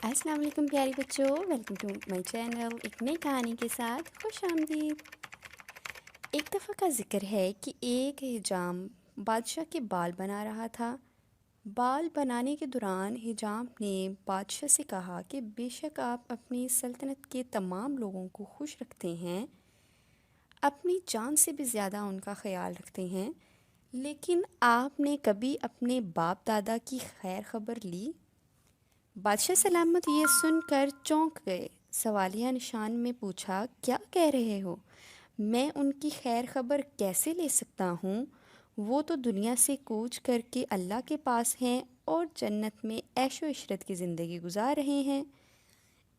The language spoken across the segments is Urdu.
السلام علیکم پیاری بچوں، ویلکم ٹو مائی چینل ایک نئی کہانی کے ساتھ خوش آمدید۔ ایک دفعہ کا ذکر ہے کہ ایک حجام بادشاہ کے بال بنا رہا تھا۔ بال بنانے کے دوران حجام نے بادشاہ سے کہا کہ بے شک آپ اپنی سلطنت کے تمام لوگوں کو خوش رکھتے ہیں، اپنی جان سے بھی زیادہ ان کا خیال رکھتے ہیں، لیکن آپ نے کبھی اپنے باپ دادا کی خیر خبر لی؟ بادشاہ سلامت یہ سن کر چونک گئے، سوالیہ نشان میں پوچھا، کیا کہہ رہے ہو؟ میں ان کی خیر خبر کیسے لے سکتا ہوں؟ وہ تو دنیا سے کوچ کر کے اللہ کے پاس ہیں اور جنت میں عیش و عشرت کی زندگی گزار رہے ہیں۔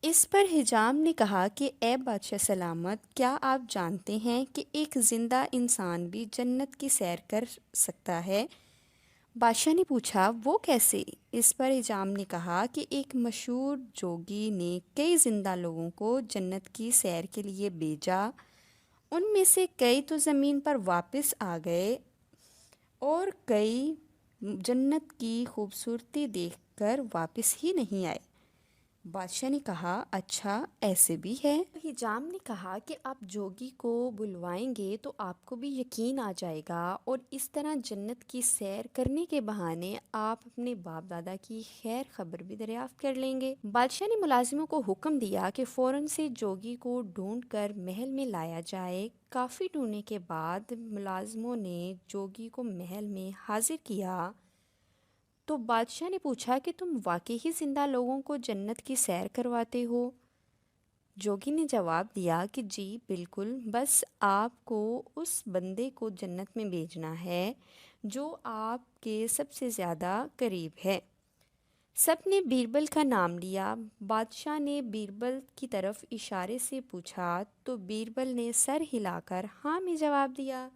اس پر حجام نے کہا کہ اے بادشاہ سلامت، کیا آپ جانتے ہیں کہ ایک زندہ انسان بھی جنت کی سیر کر سکتا ہے؟ بادشاہ نے پوچھا، وہ کیسے؟ اس پر حجام نے کہا کہ ایک مشہور جوگی نے کئی زندہ لوگوں کو جنت کی سیر کے لیے بھیجا، ان میں سے کئی تو زمین پر واپس آ گئے اور کئی جنت کی خوبصورتی دیکھ کر واپس ہی نہیں آئے۔ بادشاہ نے کہا، اچھا ایسے بھی ہے؟ حجام نے کہا کہ آپ جوگی کو بلوائیں گے تو آپ کو بھی یقین آ جائے گا اور اس طرح جنت کی سیر کرنے کے بہانے آپ اپنے باپ دادا کی خیر خبر بھی دریافت کر لیں گے۔ بادشاہ نے ملازموں کو حکم دیا کہ فوراً سے جوگی کو ڈھونڈ کر محل میں لایا جائے۔ کافی ڈھونڈنے کے بعد ملازموں نے جوگی کو محل میں حاضر کیا تو بادشاہ نے پوچھا کہ تم واقعی زندہ لوگوں کو جنت کی سیر کرواتے ہو؟ جوگی نے جواب دیا کہ جی بالکل، بس آپ کو اس بندے کو جنت میں بھیجنا ہے جو آپ کے سب سے زیادہ قریب ہے۔ سب نے بیربل کا نام لیا۔ بادشاہ نے بیربل کی طرف اشارے سے پوچھا تو بیربل نے سر ہلا کر ہاں میں جواب دیا۔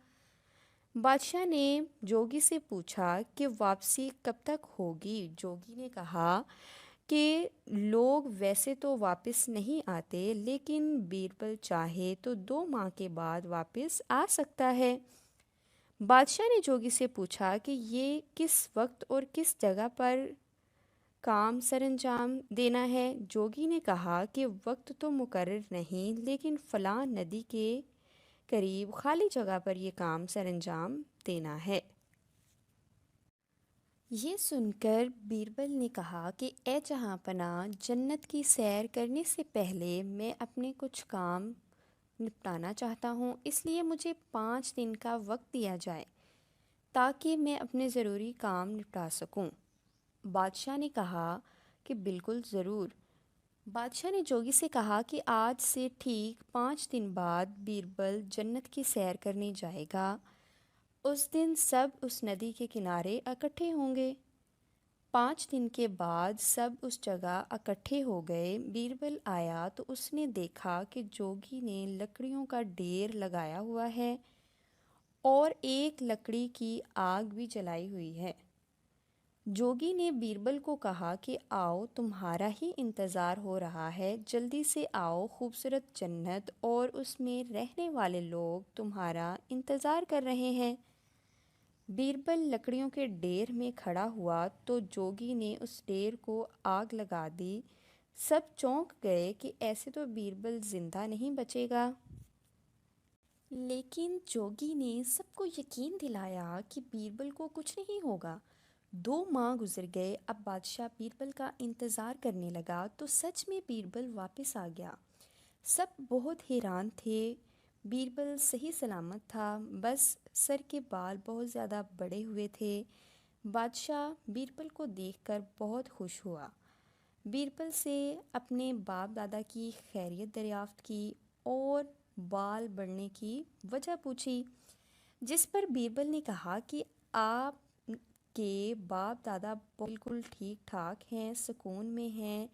بادشاہ نے جوگی سے پوچھا کہ واپسی کب تک ہوگی؟ جوگی نے کہا کہ لوگ ویسے تو واپس نہیں آتے، لیکن بیربل چاہے تو 2 ماہ کے بعد واپس آ سکتا ہے۔ بادشاہ نے جوگی سے پوچھا کہ یہ کس وقت اور کس جگہ پر کام سر انجام دینا ہے؟ جوگی نے کہا کہ وقت تو مقرر نہیں، لیکن فلاں ندی کے قریب خالی جگہ پر یہ کام سر انجام دینا ہے۔ یہ سن کر بیربل نے کہا کہ اے جہاں پناہ، جنت کی سیر کرنے سے پہلے میں اپنے کچھ کام نپٹانا چاہتا ہوں، اس لیے مجھے 5 دن کا وقت دیا جائے تاکہ میں اپنے ضروری کام نپٹا سکوں۔ بادشاہ نے کہا کہ بالکل ضرور۔ بادشاہ نے جوگی سے کہا کہ آج سے ٹھیک 5 دن بعد بیربل جنت کی سیر کرنے جائے گا۔ اس دن سب اس ندی کے کنارے اکٹھے ہوں گے۔ 5 دن کے بعد سب اس جگہ اکٹھے ہو گئے۔ بیربل آیا تو اس نے دیکھا کہ جوگی نے لکڑیوں کا ڈھیر لگایا ہوا ہے اور ایک لکڑی کی آگ بھی جلائی ہوئی ہے۔ جوگی نے بیربل کو کہا کہ آؤ، تمہارا ہی انتظار ہو رہا ہے، جلدی سے آؤ، خوبصورت جنت اور اس میں رہنے والے لوگ تمہارا انتظار کر رہے ہیں۔ بیربل لکڑیوں کے ڈھیر میں کھڑا ہوا تو جوگی نے اس ڈھیر کو آگ لگا دی۔ سب چونک گئے کہ ایسے تو بیربل زندہ نہیں بچے گا۔ لیکن جوگی نے سب کو یقین دلایا کہ بیربل کو کچھ نہیں ہوگا۔ 2 ماہ گزر گئے۔ اب بادشاہ بیربل کا انتظار کرنے لگا تو سچ میں بیربل واپس آ گیا۔ سب بہت حیران تھے۔ بیربل صحیح سلامت تھا، بس سر کے بال بہت زیادہ بڑے ہوئے تھے۔ بادشاہ بیربل کو دیکھ کر بہت خوش ہوا۔ بیربل سے اپنے باپ دادا کی خیریت دریافت کی اور بال بڑھنے کی وجہ پوچھی، جس پر بیربل نے کہا کہ آپ کے باپ دادا بالکل ٹھیک ٹھاک ہیں، سکون میں ہیں،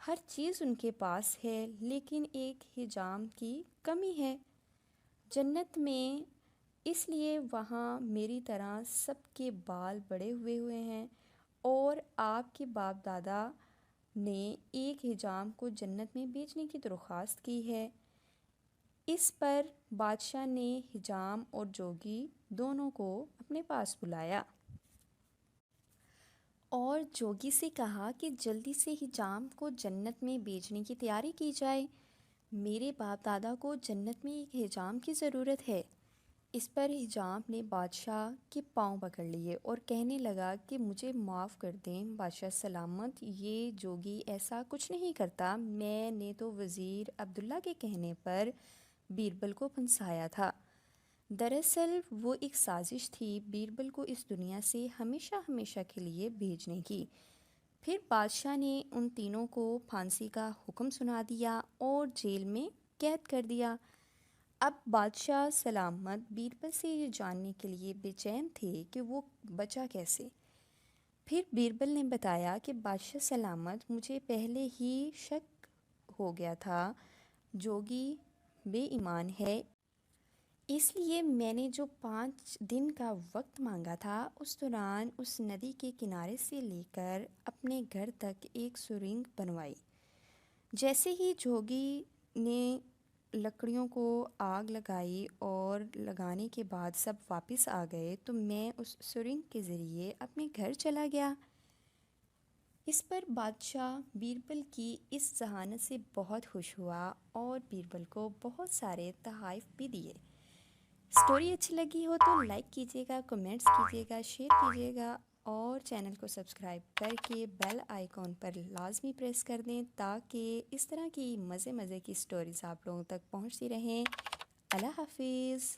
ہر چیز ان کے پاس ہے، لیکن ایک حجام کی کمی ہے جنت میں، اس لیے وہاں میری طرح سب کے بال بڑے ہوئے ہیں اور آپ کے باپ دادا نے ایک حجام کو جنت میں بیچنے کی درخواست کی ہے۔ اس پر بادشاہ نے حجام اور جوگی دونوں کو اپنے پاس بلایا اور جوگی سے کہا کہ جلدی سے حجام کو جنت میں بیچنے کی تیاری کی جائے، میرے باپ دادا کو جنت میں ایک حجام کی ضرورت ہے۔ اس پر حجام نے بادشاہ کے پاؤں پکڑ لیے اور کہنے لگا کہ مجھے معاف کر دیں بادشاہ سلامت، یہ جوگی ایسا کچھ نہیں کرتا، میں نے تو وزیر عبداللہ کے کہنے پر بیربل کو پھنسایا تھا۔ دراصل وہ ایک سازش تھی بیربل کو اس دنیا سے ہمیشہ ہمیشہ کے لیے بھیجنے کی۔ پھر بادشاہ نے ان تینوں کو پھانسی کا حکم سنا دیا اور جیل میں قید کر دیا۔ اب بادشاہ سلامت بیربل سے یہ جاننے کے لیے بے چین تھے کہ وہ بچا کیسے۔ پھر بیربل نے بتایا کہ بادشاہ سلامت، مجھے پہلے ہی شک ہو گیا تھا جوگی بے ایمان ہے، اس لیے میں نے جو 5 دن کا وقت مانگا تھا اس دوران اس ندی کے کنارے سے لے کر اپنے گھر تک ایک سرنگ بنوائی۔ جیسے ہی جوگی نے لکڑیوں کو آگ لگائی اور لگانے کے بعد سب واپس آ گئے تو میں اس سرنگ کے ذریعے اپنے گھر چلا گیا۔ اس پر بادشاہ بیربل کی اس ذہانت سے بہت خوش ہوا اور بیربل کو بہت سارے تحائف بھی دیے۔ اسٹوری اچھی لگی ہو تو لائک کیجیے گا، کمنٹس کیجیے گا، شیئر کیجیے گا اور چینل کو سبسکرائب کر کے بیل آئیکن پر لازمی پریس کر دیں تاکہ اس طرح کی مزے کی سٹوریز آپ لوگوں تک پہنچتی رہیں۔ اللہ حافظ۔